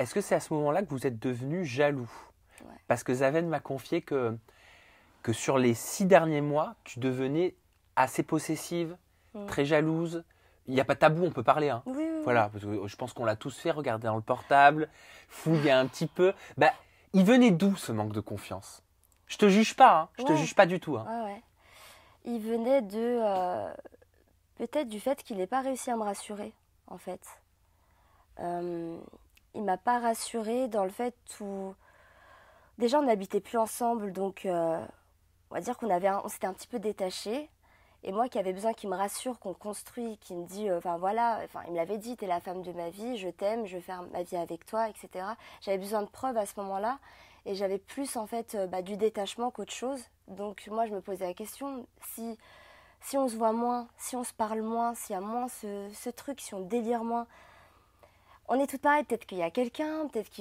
est-ce que c'est à ce moment-là que vous êtes devenu jaloux? Ouais. Parce que Zaven m'a confié que sur les 6 derniers mois, tu devenais assez possessive, très jalouse. Il n'y a pas de tabou, on peut parler. Hein. Oui, oui, oui. Voilà, parce que je pense qu'on l'a tous fait, regarder dans le portable, fouiller un petit peu. Bah, il venait d'où ce manque de confiance? Je te juge pas, hein. Je te juge pas du tout. Hein. Ouais, ouais. Il venait de peut-être du fait qu'il n'ait pas réussi à me rassurer, en fait. Il m'a pas rassurée dans le fait où déjà on n'habitait plus ensemble, donc on va dire on s'était un petit peu détachés. Et moi qui avais besoin qu'il me rassure, qu'on construit, qu'il me dit, il me l'avait dit, t'es la femme de ma vie, je t'aime, je veux faire ma vie avec toi, etc. J'avais besoin de preuves à ce moment-là, et j'avais plus en fait du détachement qu'autre chose. Donc moi je me posais la question, si on se voit moins, si on se parle moins, s'il y a moins ce truc, si on délire moins, on est toutes pareilles, peut-être qu'il y a quelqu'un, peut-être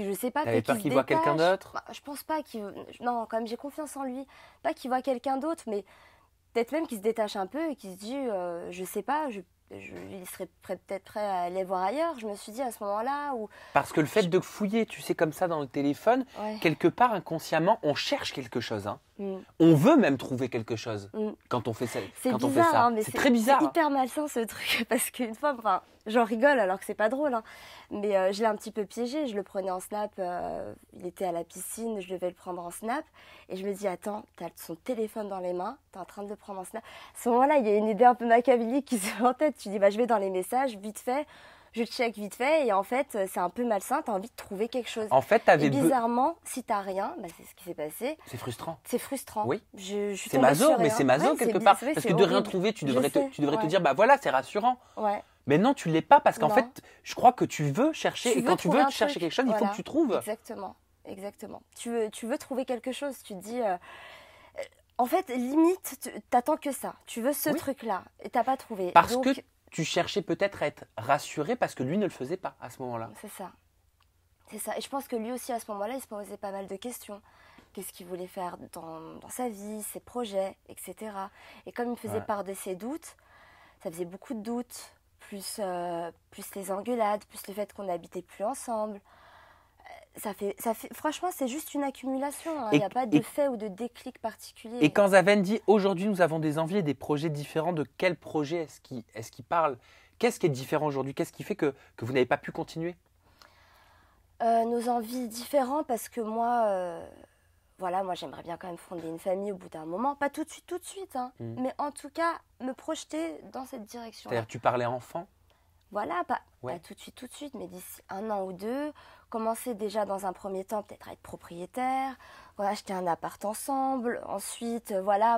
je sais pas, T'avais peut-être peur qu'il voit quelqu'un d'autre? Bah, je pense pas qu'il... Non, quand même, j'ai confiance en lui. Pas qu'il voit quelqu'un d'autre, mais peut-être même qu'il se détache un peu et qu'il se dit, je sais pas, il serait peut-être prêt à aller voir ailleurs. Je me suis dit à ce moment-là où... Parce que le fait de fouiller, tu sais, comme ça dans le téléphone, Ouais. quelque part, inconsciemment, on cherche quelque chose. Hein. Mm. On veut même trouver quelque chose Mm. quand on fait ça. C'est quand bizarre, on fait ça. hein, mais c'est très bizarre. C'est Hein. hyper malsain ce truc, parce qu'une fois, enfin, j'en rigole alors que c'est pas drôle, hein, mais je l'ai un petit peu piégé, je le prenais en snap, il était à la piscine, je devais le prendre en snap, et je me dis, attends, t'as son téléphone dans les mains, t'es en train de le prendre en snap. À ce moment-là, il y a une idée un peu machiavélique qui se fait en tête, tu dis, bah je vais dans les messages, vite fait, je check vite fait, et en fait, c'est un peu malsain, t'as envie de trouver quelque chose. En fait, t'avais et bizarrement, si t'as rien, bah, c'est ce qui s'est passé. C'est frustrant. C'est frustrant. Oui. Je suis C'est tombée maso, sur mais rien. c'est maso Ouais, quelque part. vrai, Parce c'est que de rien horrible. trouver, tu Je devrais sais, te ouais. dire, bah voilà, c'est rassurant. Ouais. Mais non, tu l'es pas parce qu'en Non. fait, je crois que tu veux chercher. Tu Et veux quand tu trouver veux un chercher truc, quelque chose, il faut voilà. que tu trouves. Exactement, exactement. Tu veux trouver quelque chose. Tu te dis, en fait, limite, t'attends que ça. Tu veux ce Oui. truc-là et t'as pas trouvé. Parce Donc, que tu cherchais peut-être à être rassuré parce que lui ne le faisait pas à ce moment-là. c'est ça. C'est ça. Et je pense que lui aussi, à ce moment-là, il se posait pas mal de questions. Qu'est-ce qu'il voulait faire dans sa vie, ses projets, etc. Et comme il me faisait Ouais. part de ses doutes, ça faisait beaucoup de doutes. Plus les engueulades, plus le fait qu'on n'habitait plus ensemble. Ça fait, franchement, c'est juste une accumulation. Hein. Il n'y a pas de fait ou de déclic particulier. Et quand Zaven dit aujourd'hui nous avons des envies et des projets différents, de quel projet est-ce qu'il parle? Qu'est-ce qui est différent aujourd'hui? Qu'est-ce qui fait que vous n'avez pas pu continuer? Nos envies différentes, parce que moi, moi j'aimerais bien quand même fonder une famille au bout d'un moment. Pas tout de suite, hein. Mais en tout cas, me projeter dans cette direction. C'est-à-dire tu parlais enfant? Voilà, pas Ouais. tout de suite, mais d'ici 1 an ou 2, commencer déjà dans un premier temps peut-être à être propriétaire, acheter un appart ensemble, ensuite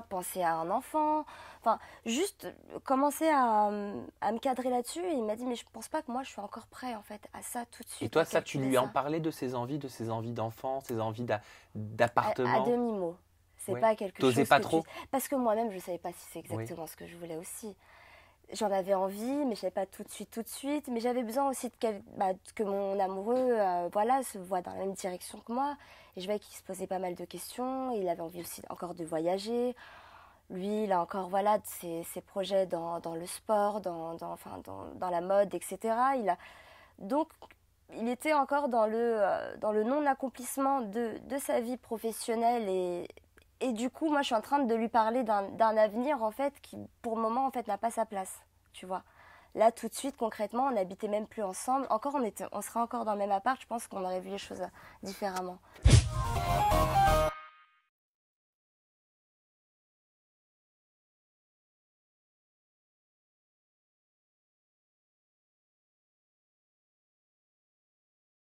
penser à un enfant, enfin juste commencer à me cadrer là-dessus. Et il m'a dit mais je pense pas que moi je suis encore prêt en fait à ça tout de suite. Et toi à ça tu calculer lui en ça. parlais de ses envies d'enfant, ses envies à d'appartement? demi-mot. C'est Ouais. pas quelque T'osais chose pas que trop? Parce que moi-même je savais pas si c'est exactement ce que je voulais aussi. J'en avais envie, mais je savais pas tout de suite. Mais j'avais besoin aussi que mon amoureux se voit dans la même direction que moi. Et je voyais qu'il se posait pas mal de questions. Il avait envie aussi encore de voyager. Lui, il a encore ses projets dans le sport, dans la mode, etc. Donc, il était encore dans le non-accomplissement de sa vie professionnelle. Et du coup, moi, je suis en train de lui parler d'un avenir, en fait, qui, pour le moment, en fait, n'a pas sa place, tu vois. Là, tout de suite, concrètement, on n'habitait même plus ensemble. Encore, on serait encore dans le même appart, je pense qu'on aurait vu les choses différemment.